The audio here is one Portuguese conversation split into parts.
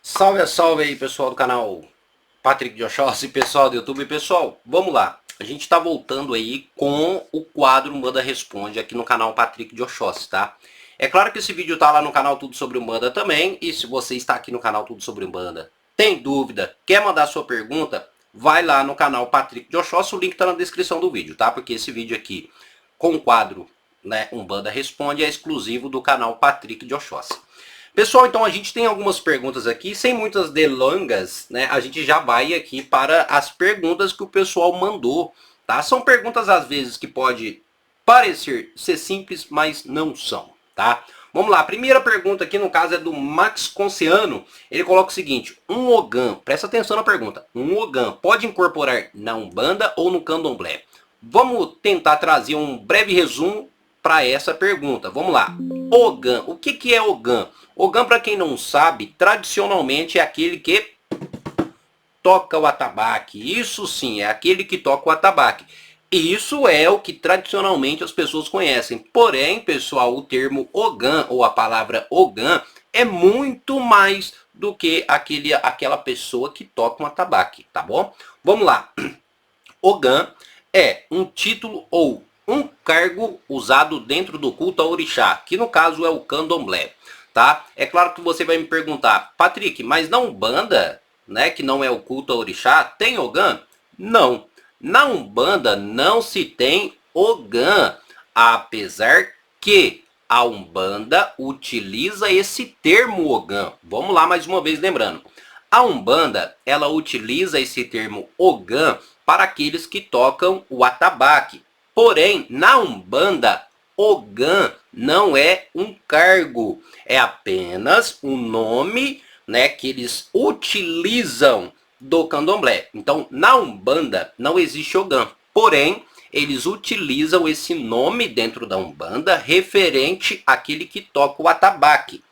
Salve, salve aí, pessoal do canal Patrick de Oxóssi, pessoal do YouTube. Pessoal, vamos lá. A gente tá voltando aí com o quadro Umbanda Responde aqui no canal Patrick de Oxóssi, tá? É claro que esse vídeo tá lá no canal Tudo Sobre Umbanda também. E se você está aqui no canal Tudo Sobre Umbanda, tem dúvida, quer mandar sua pergunta, vai lá no canal Patrick de Oxóssi. O link tá na descrição do vídeo, tá? Porque esse vídeo aqui com o quadro, né, Umbanda Responde é exclusivo do canal Patrick de Oxóssi. Pessoal, então a gente tem algumas perguntas aqui, sem muitas delongas, né? A gente já vai aqui para as perguntas que o pessoal mandou, tá? São perguntas às vezes que pode parecer ser simples, mas não são, tá? Vamos lá, a primeira pergunta aqui no caso é do Max Conciano. Ele coloca o seguinte: um Ogã, presta atenção na pergunta, um Ogã pode incorporar na Umbanda ou no Candomblé? Vamos tentar trazer um breve resumo para essa pergunta. Vamos lá. Ogã, o que é Ogã? Ogã, para quem não sabe, tradicionalmente é aquele que toca o atabaque. Isso sim, é aquele que toca o atabaque. Isso é o que tradicionalmente as pessoas conhecem. Porém, pessoal, o termo Ogã ou a palavra Ogã é muito mais do que aquela pessoa que toca um atabaque, tá bom? Vamos lá. Ogã é um título ou um cargo usado dentro do culto ao orixá, que no caso é o candomblé, tá? É claro que você vai me perguntar, Patrick, mas na Umbanda, né, que não é o culto ao orixá, tem Ogã? Não. Na Umbanda não se tem Ogã, apesar que a Umbanda utiliza esse termo Ogã. Vamos lá mais uma vez lembrando. A Umbanda, ela utiliza esse termo Ogã para aqueles que tocam o atabaque. Porém, na Umbanda, Ogã não é um cargo, é apenas um nome, né, que eles utilizam do candomblé. Então, na Umbanda não existe Ogã, porém, eles utilizam esse nome dentro da Umbanda referente àquele que toca o atabaque.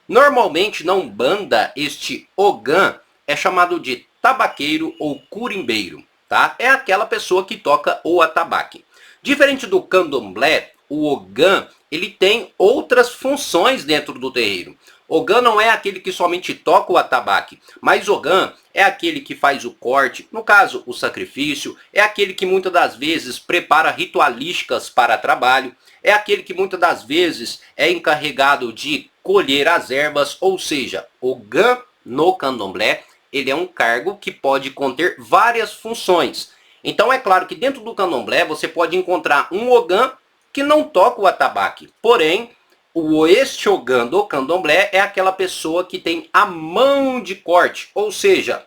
Normalmente na Umbanda, este Ogã é chamado de tabaqueiro ou curimbeiro, tá? É aquela pessoa que toca o atabaque. Diferente do candomblé, o Ogã, ele tem outras funções dentro do terreiro. Ogã não é aquele que somente toca o atabaque, mas Ogã é aquele que faz o corte, no caso, o sacrifício, é aquele que muitas das vezes prepara ritualísticas para trabalho, é aquele que muitas das vezes é encarregado de colher as ervas, ou seja, Ogã no candomblé, ele é um cargo que pode conter várias funções. Então é claro que dentro do candomblé você pode encontrar um Ogã que não toca o atabaque, porém este Ogã do candomblé é aquela pessoa que tem a mão de corte, ou seja,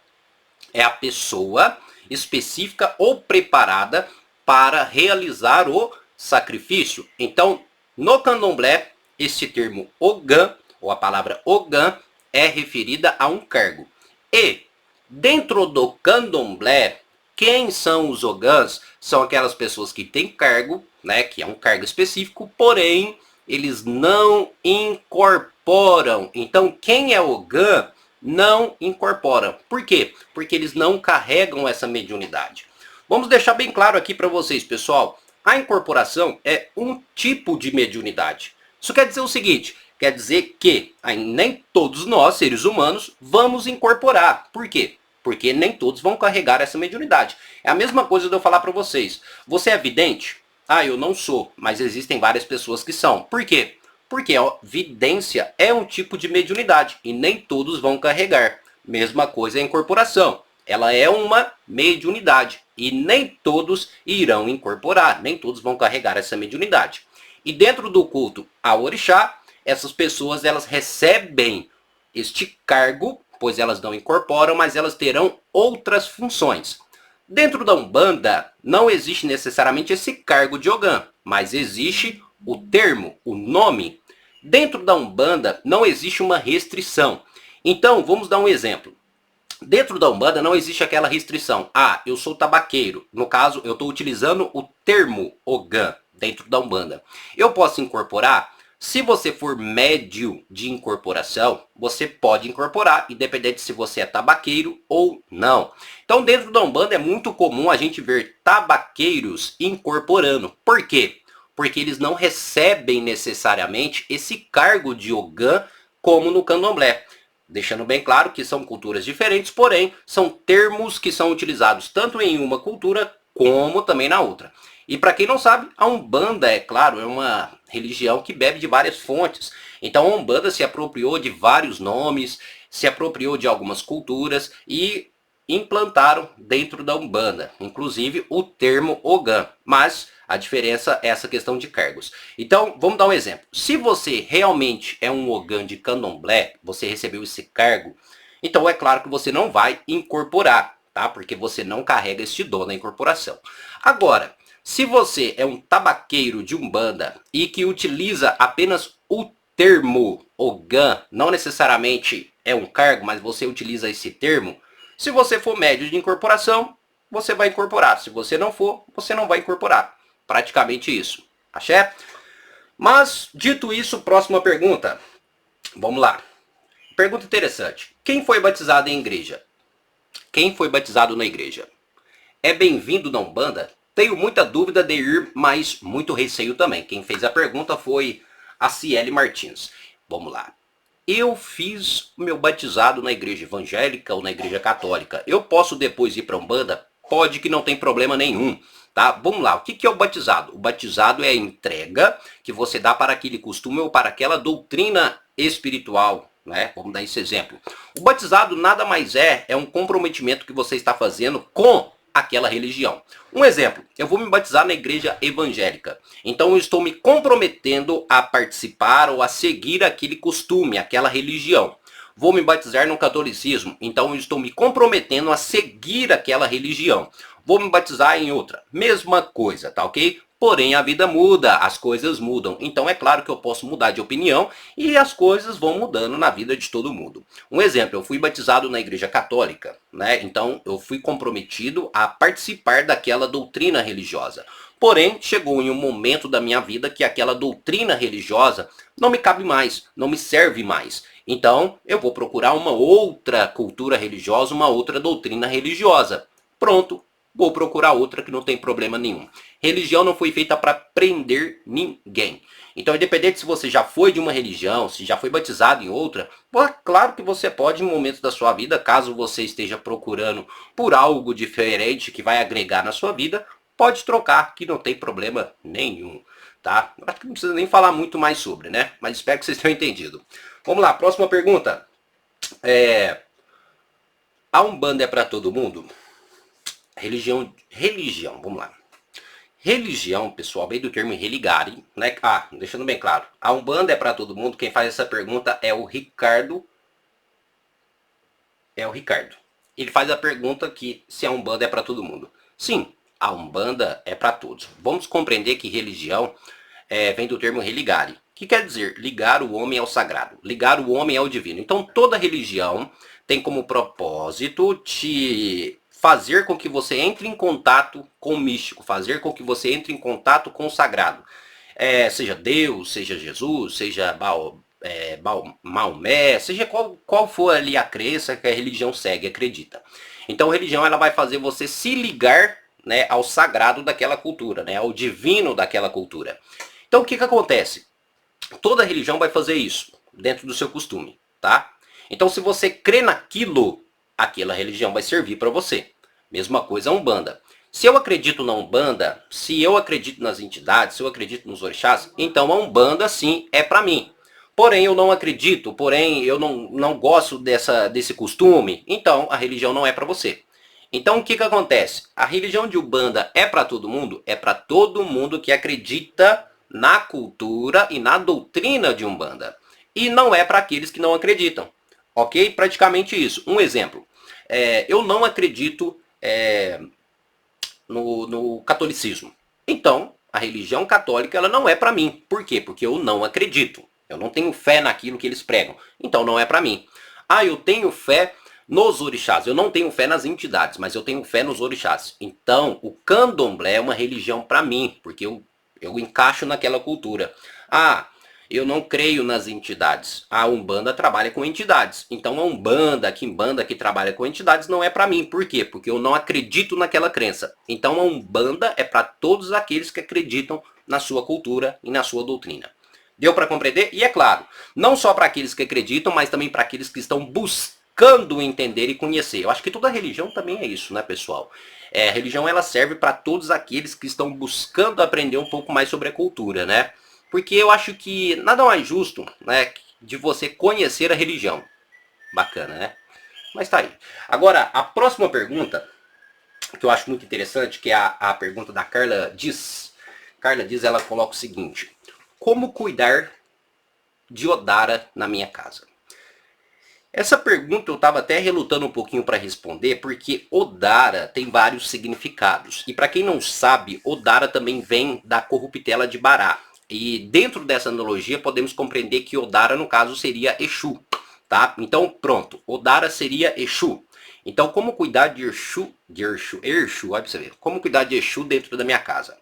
é a pessoa específica ou preparada para realizar o sacrifício. Então, no candomblé, esse termo Ogã, ou a palavra Ogã, é referida a um cargo. E, dentro do candomblé, quem são os Ogãs? São aquelas pessoas que têm cargo, né, que é um cargo específico, porém, eles não incorporam. Então, quem é Ogã não incorpora. Por quê? Porque eles não carregam essa mediunidade. Vamos deixar bem claro aqui para vocês, pessoal. A incorporação é um tipo de mediunidade. Isso quer dizer o seguinte, quer dizer que nem todos nós, seres humanos, vamos incorporar. Por quê? Porque nem todos vão carregar essa mediunidade. É a mesma coisa de eu falar para vocês. Você é vidente? Ah, eu não sou, mas existem várias pessoas que são. Por quê? Porque a vidência é um tipo de mediunidade e nem todos vão carregar. Mesma coisa é a incorporação. Ela é uma mediunidade e nem todos irão incorporar, nem todos vão carregar essa mediunidade. E dentro do culto ao orixá, essas pessoas elas recebem este cargo, pois elas não incorporam, mas elas terão outras funções. Dentro da Umbanda, não existe necessariamente esse cargo de Ogã, mas existe o termo, o nome. Dentro da Umbanda, não existe uma restrição. Então, vamos dar um exemplo. Dentro da Umbanda, não existe aquela restrição. Ah, eu sou tabaqueiro. No caso, eu estou utilizando o termo Ogã dentro da Umbanda. Eu posso incorporar? Se você for médio de incorporação, você pode incorporar, independente se você é tabaqueiro ou não. Então, dentro da Umbanda é muito comum a gente ver tabaqueiros incorporando. Por quê? Porque eles não recebem necessariamente esse cargo de Ogã como no candomblé. Deixando bem claro que são culturas diferentes, porém são termos que são utilizados tanto em uma cultura como também na outra. E para quem não sabe, a Umbanda, é claro, é uma religião que bebe de várias fontes. Então a Umbanda se apropriou de vários nomes, se apropriou de algumas culturas e implantaram dentro da Umbanda, inclusive o termo Ogã. Mas a diferença é essa questão de cargos. Então, vamos dar um exemplo. Se você realmente é um Ogã de Candomblé, você recebeu esse cargo, então é claro que você não vai incorporar, tá? Porque você não carrega este dom na incorporação. Agora, se você é um tabaqueiro de Umbanda e que utiliza apenas o termo Ogã, não necessariamente é um cargo, mas você utiliza esse termo, se você for médio de incorporação, você vai incorporar. Se você não for, você não vai incorporar. Praticamente isso. Axé? Mas, dito isso, próxima pergunta. Vamos lá. Pergunta interessante. Quem foi batizado em igreja? Quem foi batizado na igreja? É bem-vindo na Umbanda? Tenho muita dúvida de ir, mas muito receio também. Quem fez a pergunta foi a Ciele Martins. Vamos lá. Eu fiz o meu batizado na igreja evangélica ou na igreja católica. Eu posso depois ir para a Umbanda? Pode, que não tem problema nenhum. Tá? Vamos lá, o que é o batizado? O batizado é a entrega que você dá para aquele costume ou para aquela doutrina espiritual, né? Vamos dar esse exemplo. O batizado nada mais é um comprometimento que você está fazendo com aquela religião. Um exemplo, eu vou me batizar na igreja evangélica. Então eu estou me comprometendo a participar ou a seguir aquele costume, aquela religião. Vou me batizar no catolicismo, então eu estou me comprometendo a seguir aquela religião. Vou me batizar em outra, mesma coisa, tá ok? Porém a vida muda, as coisas mudam. Então é claro que eu posso mudar de opinião e as coisas vão mudando na vida de todo mundo. Um exemplo, eu fui batizado na igreja católica, né? Então eu fui comprometido a participar daquela doutrina religiosa. Porém, chegou em um momento da minha vida que aquela doutrina religiosa não me cabe mais, não me serve mais. Então, eu vou procurar uma outra cultura religiosa, uma outra doutrina religiosa. Pronto, vou procurar outra que não tem problema nenhum. Religião não foi feita para prender ninguém. Então, independente se você já foi de uma religião, se já foi batizado em outra, claro que você pode em momentos da sua vida, caso você esteja procurando por algo diferente que vai agregar na sua vida, pode trocar, que não tem problema nenhum, tá? Acho que não precisa nem falar muito mais sobre, né? Mas espero que vocês tenham entendido. Vamos lá, próxima pergunta. A Umbanda é para todo mundo? Religião, vamos lá. Religião, pessoal, vem do termo religare, né? Deixando bem claro. A Umbanda é para todo mundo. Quem faz essa pergunta é o Ricardo. Ele faz a pergunta que se a Umbanda é para todo mundo. Sim, a Umbanda é para todos. Vamos compreender que religião vem do termo religare, que quer dizer ligar o homem ao sagrado, ligar o homem ao divino. Então toda religião tem como propósito te fazer com que você entre em contato com o místico, fazer com que você entre em contato com o sagrado. Seja Deus, seja Jesus, seja Maomé, seja qual for ali a crença que a religião segue, acredita. Então a religião ela vai fazer você se ligar, né, ao sagrado daquela cultura, né, ao divino daquela cultura. Então o que acontece? Toda religião vai fazer isso dentro do seu costume, tá? Então se você crê naquilo, aquela religião vai servir para você. Mesma coisa a Umbanda. Se eu acredito na Umbanda, se eu acredito nas entidades, se eu acredito nos orixás, então a Umbanda sim é para mim. Porém eu não acredito, porém eu não gosto desse costume, então a religião não é para você. Então o que acontece? A religião de Umbanda é para todo mundo? É para todo mundo que acredita na cultura e na doutrina de Umbanda. E não é para aqueles que não acreditam. Ok? Praticamente isso. Um exemplo. Eu não acredito no catolicismo. Então, a religião católica ela não é para mim. Por quê? Porque eu não acredito. Eu não tenho fé naquilo que eles pregam. Então não é para mim. Eu tenho fé nos orixás. Eu não tenho fé nas entidades, mas eu tenho fé nos orixás. Então, o candomblé é uma religião para mim, porque eu encaixo naquela cultura. Eu não creio nas entidades. A Umbanda trabalha com entidades. Então a Umbanda, a Quimbanda que trabalha com entidades não é para mim. Por quê? Porque eu não acredito naquela crença. Então a Umbanda é para todos aqueles que acreditam na sua cultura e na sua doutrina. Deu para compreender? E é claro, não só para aqueles que acreditam, mas também para aqueles que estão buscando entender e conhecer. Eu acho que toda religião também é isso, né, pessoal? A religião ela serve para todos aqueles que estão buscando aprender um pouco mais sobre a cultura, né? Porque eu acho que nada mais justo, né, de você conhecer a religião. Bacana, né? Mas tá aí. Agora, a próxima pergunta, que eu acho muito interessante, que é a pergunta da Carla Diz. Carla Diz, ela coloca o seguinte: como cuidar de Odara na minha casa? Essa pergunta eu estava até relutando um pouquinho para responder, porque Odara tem vários significados. E para quem não sabe, Odara também vem da corruptela de Bará. E dentro dessa analogia podemos compreender que Odara no caso seria Exu, tá? Então pronto, Odara seria Exu. Então como cuidar de Exu, olha pra você ver, como cuidar de Exu dentro da minha casa?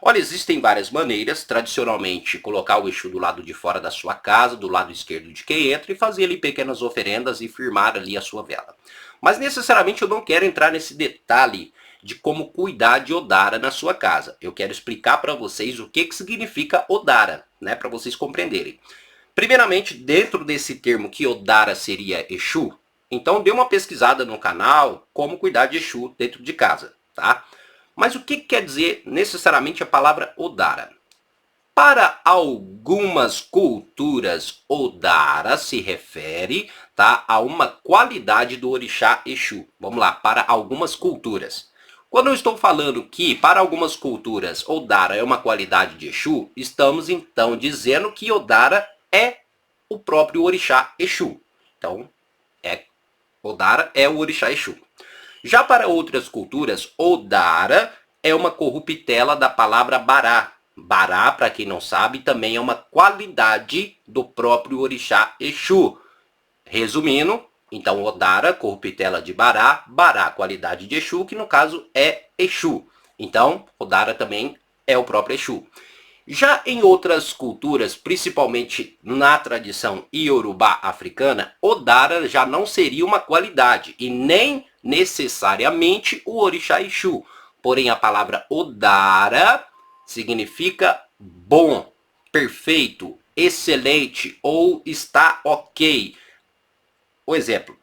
Olha, existem várias maneiras, tradicionalmente colocar o Exu do lado de fora da sua casa, do lado esquerdo de quem entra e fazer ali pequenas oferendas e firmar ali a sua vela. Mas necessariamente eu não quero entrar nesse detalhe de como cuidar de Odara na sua casa. Eu quero explicar para vocês o que significa Odara, né, para vocês compreenderem. Primeiramente, dentro desse termo que Odara seria Exu, então dê uma pesquisada no canal como cuidar de Exu dentro de casa, tá? Mas o que quer dizer necessariamente a palavra Odara? Para algumas culturas, Odara se refere, tá, a uma qualidade do orixá Exu. Vamos lá, para algumas culturas. Quando eu estou falando que para algumas culturas Odara é uma qualidade de Exu, estamos então dizendo que Odara é o próprio orixá Exu. Então, Odara é o orixá Exu. Já para outras culturas, Odara é uma corruptela da palavra Bará. Bará, para quem não sabe, também é uma qualidade do próprio orixá Exu. Resumindo, então Odara, corruptela de Bará, Bará, qualidade de Exu, que no caso é Exu. Então, Odara também é o próprio Exu. Já em outras culturas, principalmente na tradição iorubá africana, Odara já não seria uma qualidade e nem necessariamente o orixá Exu. Porém, a palavra Odara significa bom, perfeito, excelente ou está ok. O exemplo,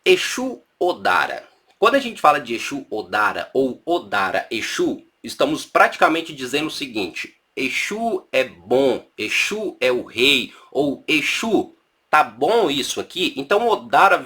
Exu Odara. Quando a gente fala de Exu Odara ou Odara Exu, estamos praticamente dizendo o seguinte: Exu é bom, Exu é o rei, ou Exu, tá bom isso aqui? Então Odara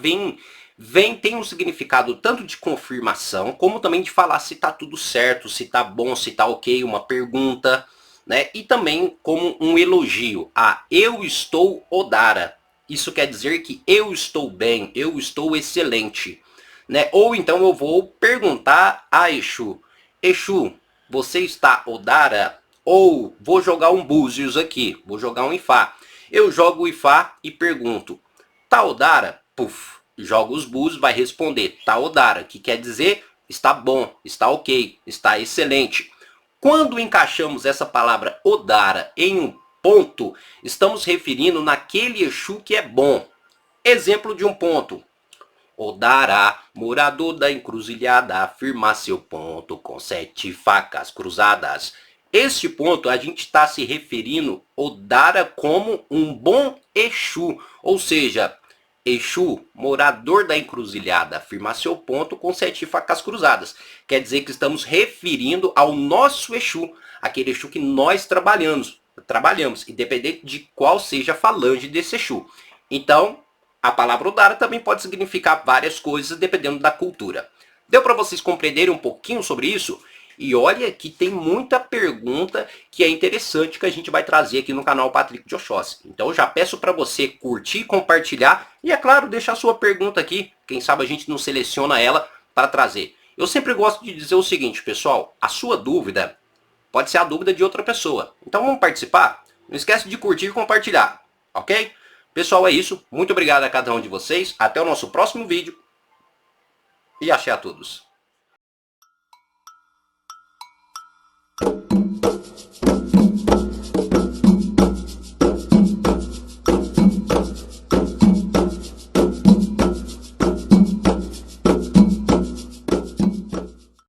tem um significado tanto de confirmação, como também de falar se tá tudo certo, se tá bom, se tá ok, uma pergunta, né? E também como um elogio. Eu estou Odara. Isso quer dizer que eu estou bem, eu estou excelente, né? Ou então eu vou perguntar a Exu: Exu, você está Odara? Ou vou jogar um búzios aqui, vou jogar um Ifá. Eu jogo o Ifá e pergunto: tá Odara? Puf, jogo os búzios, vai responder: tá Odara, que quer dizer está bom, está ok, está excelente. Quando encaixamos essa palavra Odara em um ponto, estamos referindo naquele Exu que é bom. Exemplo de um ponto: Odara, morador da encruzilhada, firma seu ponto com 7 facas cruzadas. Este ponto a gente está se referindo Odara como um bom Exu, ou seja, Exu, morador da encruzilhada, firma seu ponto com 7 facas cruzadas. Quer dizer que estamos referindo ao nosso Exu, aquele Exu que nós trabalhamos, independente de qual seja a falange desse Exu. Então, a palavra Odara também pode significar várias coisas dependendo da cultura. Deu para vocês compreenderem um pouquinho sobre isso? E olha que tem muita pergunta que é interessante que a gente vai trazer aqui no canal Patrick de Oxóssi. Então eu já peço para você curtir, compartilhar e, é claro, deixar sua pergunta aqui. Quem sabe a gente não seleciona ela para trazer. Eu sempre gosto de dizer o seguinte, pessoal: a sua dúvida pode ser a dúvida de outra pessoa. Então vamos participar? Não esquece de curtir e compartilhar, ok? Pessoal, é isso. Muito obrigado a cada um de vocês. Até o nosso próximo vídeo. E axé a todos.